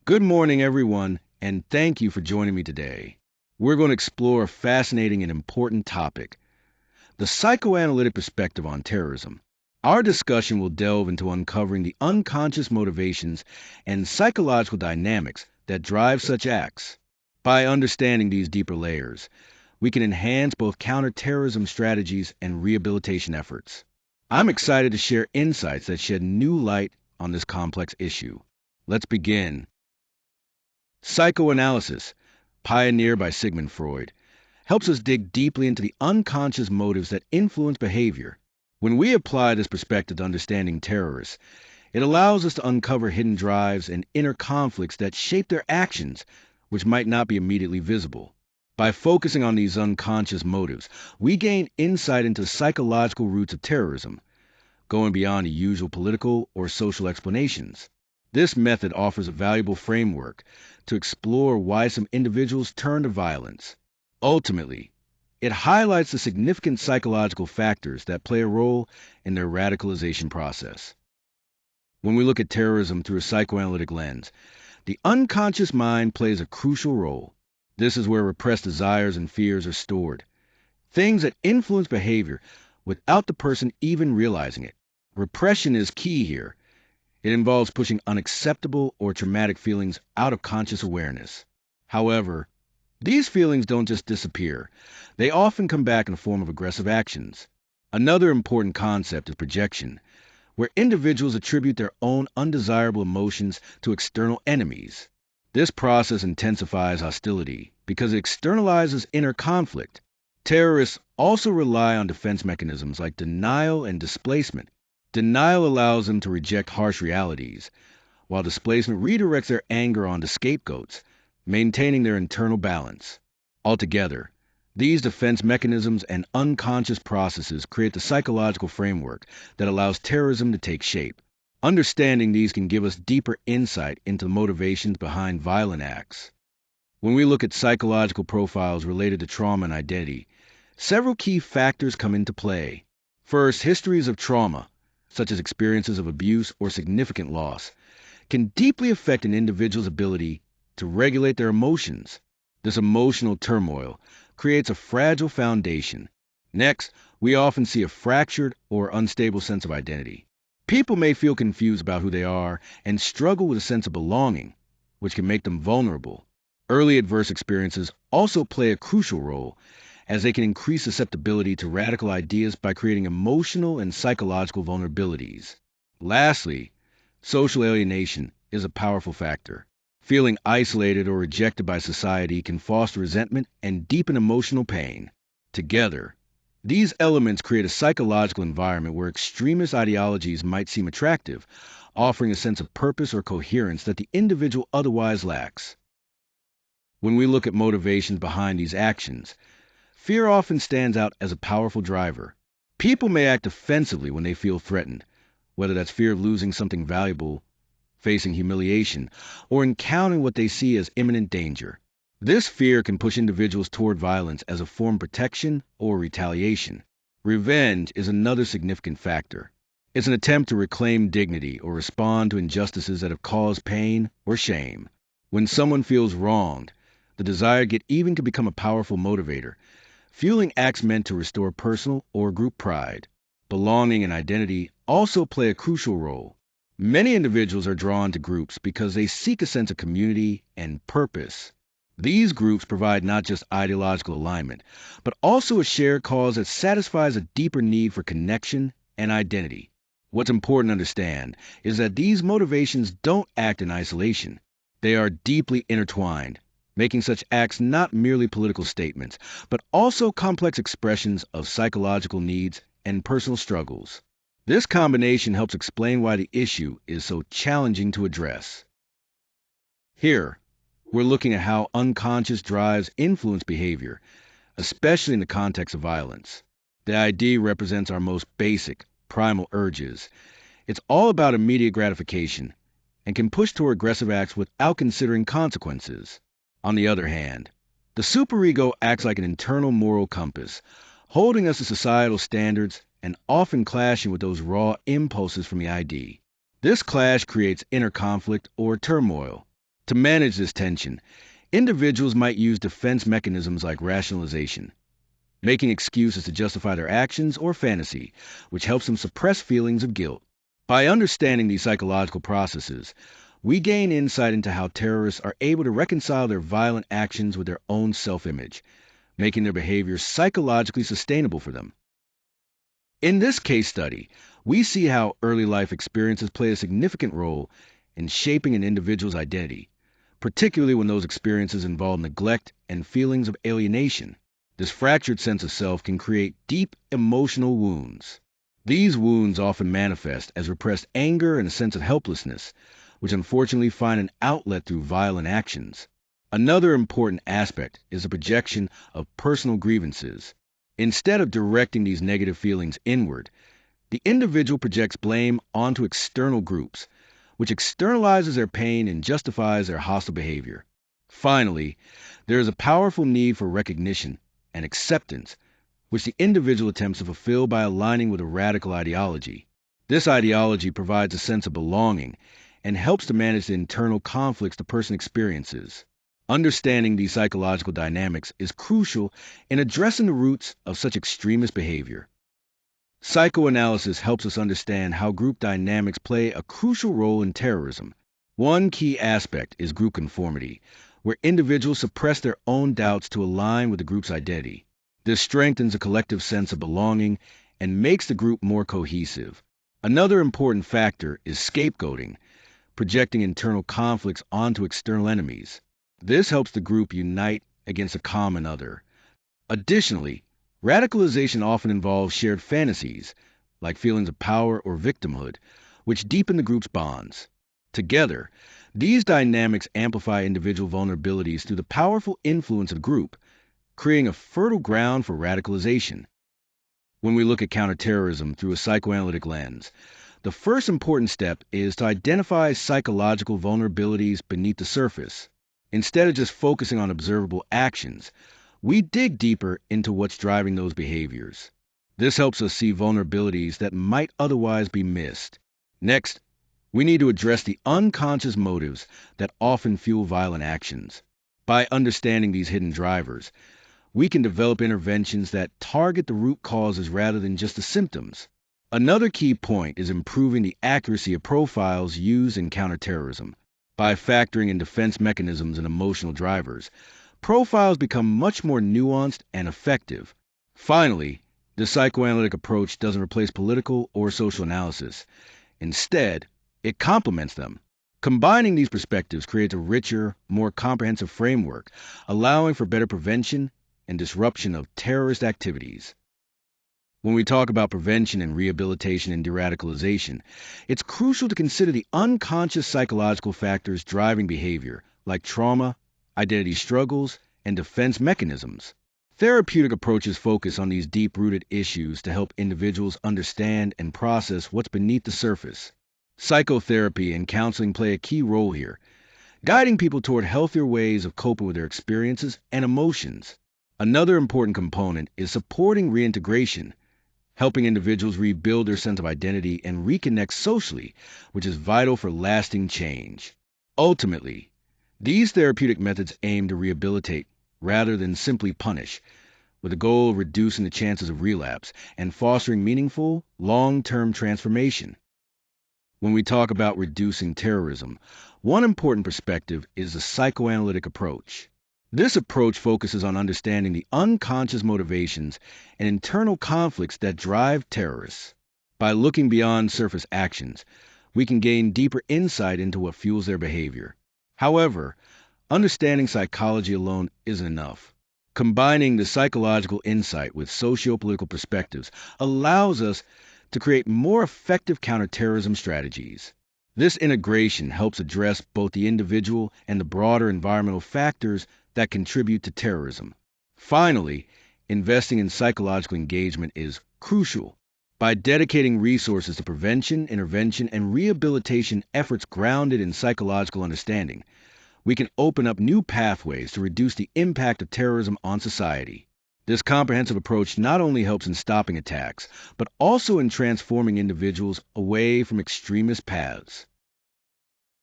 Good morning, everyone, and thank you for joining me today. We're going to explore a fascinating and important topic: the psychoanalytic perspective on terrorism. Our discussion will delve into uncovering the unconscious motivations and psychological dynamics that drive such acts. By understanding these deeper layers, we can enhance both counterterrorism strategies and rehabilitation efforts. I'm excited to share insights that shed new light on this complex issue. Let's begin. Psychoanalysis, pioneered by Sigmund Freud, helps us dig deeply into the unconscious motives that influence behavior. When we apply this perspective to understanding terrorists, it allows us to uncover hidden drives and inner conflicts that shape their actions, which might not be immediately visible. By focusing on these unconscious motives, we gain insight into the psychological roots of terrorism, going beyond the usual political or social explanations. This method offers a valuable framework to explore why some individuals turn to violence. Ultimately, it highlights the significant psychological factors that play a role in their radicalization process. When we look at terrorism through a psychoanalytic lens, the unconscious mind plays a crucial role. This is where repressed desires and fears are stored, things that influence behavior without the person even realizing it. Repression is key here. It involves pushing unacceptable or traumatic feelings out of conscious awareness. However, these feelings don't just disappear. They often come back in the form of aggressive actions. Another important concept is projection, where individuals attribute their own undesirable emotions to external enemies. This process intensifies hostility because it externalizes inner conflict. Terrorists also rely on defense mechanisms like denial and displacement. Denial allows them to reject harsh realities, while displacement redirects their anger onto scapegoats, maintaining their internal balance. Altogether, these defense mechanisms and unconscious processes create the psychological framework that allows terrorism to take shape. Understanding these can give us deeper insight into the motivations behind violent acts. When we look at psychological profiles related to trauma and identity, several key factors come into play. First, histories of trauma, such as experiences of abuse or significant loss, can deeply affect an individual's ability to regulate their emotions. This emotional turmoil creates a fragile foundation. Next, we often see a fractured or unstable sense of identity. People may feel confused about who they are and struggle with a sense of belonging, which can make them vulnerable. Early adverse experiences also play a crucial role, as they can increase susceptibility to radical ideas by creating emotional and psychological vulnerabilities. Lastly, social alienation is a powerful factor. Feeling isolated or rejected by society can foster resentment and deepen emotional pain. Together, these elements create a psychological environment where extremist ideologies might seem attractive, offering a sense of purpose or coherence that the individual otherwise lacks. When we look at motivations behind these actions, fear often stands out as a powerful driver. People may act defensively when they feel threatened, whether that's fear of losing something valuable, facing humiliation, or encountering what they see as imminent danger. This fear can push individuals toward violence as a form of protection or retaliation. Revenge is another significant factor. It's an attempt to reclaim dignity or respond to injustices that have caused pain or shame. When someone feels wronged, the desire to get even can become a powerful motivator, fueling acts meant to restore personal or group pride. Belonging and identity also play a crucial role. Many individuals are drawn to groups because they seek a sense of community and purpose. These groups provide not just ideological alignment, but also a shared cause that satisfies a deeper need for connection and identity. What's important to understand is that these motivations don't act in isolation. They are deeply intertwined, making such acts not merely political statements, but also complex expressions of psychological needs and personal struggles. This combination helps explain why the issue is so challenging to address. Here, we're looking at how unconscious drives influence behavior, especially in the context of violence. The ID represents our most basic, primal urges. It's all about immediate gratification and can push toward aggressive acts without considering consequences. On the other hand, the superego acts like an internal moral compass, holding us to societal standards and often clashing with those raw impulses from the ID. This clash creates inner conflict or turmoil. To manage this tension, individuals might use defense mechanisms like rationalization, making excuses to justify their actions or fantasy, which helps them suppress feelings of guilt. By understanding these psychological processes, we gain insight into how terrorists are able to reconcile their violent actions with their own self image, making their behavior psychologically sustainable for them. In this case study, we see how early life experiences play a significant role in shaping an individual's identity, particularly when those experiences involve neglect and feelings of alienation. This fractured sense of self can create deep emotional wounds. These wounds often manifest as repressed anger and a sense of helplessness, which unfortunately find an outlet through violent actions. Another important aspect is the projection of personal grievances. Instead of directing these negative feelings inward, the individual projects blame onto external groups, which externalizes their pain and justifies their hostile behavior. Finally, there is a powerful need for recognition and acceptance, which the individual attempts to fulfill by aligning with a radical ideology. This ideology provides a sense of belonging and helps to manage the internal conflicts the person experiences. Understanding these psychological dynamics is crucial in addressing the roots of such extremist behavior. Psychoanalysis helps us understand how group dynamics play a crucial role in terrorism. One key aspect is group conformity, where individuals suppress their own doubts to align with the group's identity. This strengthens a collective sense of belonging and makes the group more cohesive. Another important factor is scapegoating, projecting internal conflicts onto external enemies. This helps the group unite against a common other. Additionally, radicalization often involves shared fantasies, like feelings of power or victimhood, which deepen the group's bonds. Together, these dynamics amplify individual vulnerabilities through the powerful influence of the group, creating a fertile ground for radicalization. When we look at counterterrorism through a psychoanalytic lens, the first important step is to identify psychological vulnerabilities beneath the surface. Instead of just focusing on observable actions, we dig deeper into what's driving those behaviors. This helps us see vulnerabilities that might otherwise be missed. Next, we need to address the unconscious motives that often fuel violent actions. By understanding these hidden drivers, we can develop interventions that target the root causes rather than just the symptoms. Another key point is improving the accuracy of profiles used in counterterrorism. By factoring in defense mechanisms and emotional drivers, profiles become much more nuanced and effective. Finally, the psychoanalytic approach doesn't replace political or social analysis. Instead, it complements them. Combining these perspectives creates a richer, more comprehensive framework, allowing for better prevention and disruption of terrorist activities. When we talk about prevention and rehabilitation and de-radicalization, it's crucial to consider the unconscious psychological factors driving behavior, like trauma, identity struggles, and defense mechanisms. Therapeutic approaches focus on these deep-rooted issues to help individuals understand and process what's beneath the surface. Psychotherapy and counseling play a key role here, guiding people toward healthier ways of coping with their experiences and emotions. Another important component is supporting reintegration, helping individuals rebuild their sense of identity and reconnect socially, which is vital for lasting change. Ultimately, these therapeutic methods aim to rehabilitate rather than simply punish, with the goal of reducing the chances of relapse and fostering meaningful, long-term transformation. When we talk about reducing terrorism, one important perspective is the psychoanalytic approach. This approach focuses on understanding the unconscious motivations and internal conflicts that drive terrorists. By looking beyond surface actions, we can gain deeper insight into what fuels their behavior. However, understanding psychology alone isn't enough. Combining the psychological insight with socio-political perspectives allows us to create more effective counterterrorism strategies. This integration helps address both the individual and the broader environmental factors that contribute to terrorism. Finally, investing in psychological engagement is crucial. By dedicating resources to prevention, intervention, and rehabilitation efforts grounded in psychological understanding, we can open up new pathways to reduce the impact of terrorism on society. This comprehensive approach not only helps in stopping attacks, but also in transforming individuals away from extremist paths.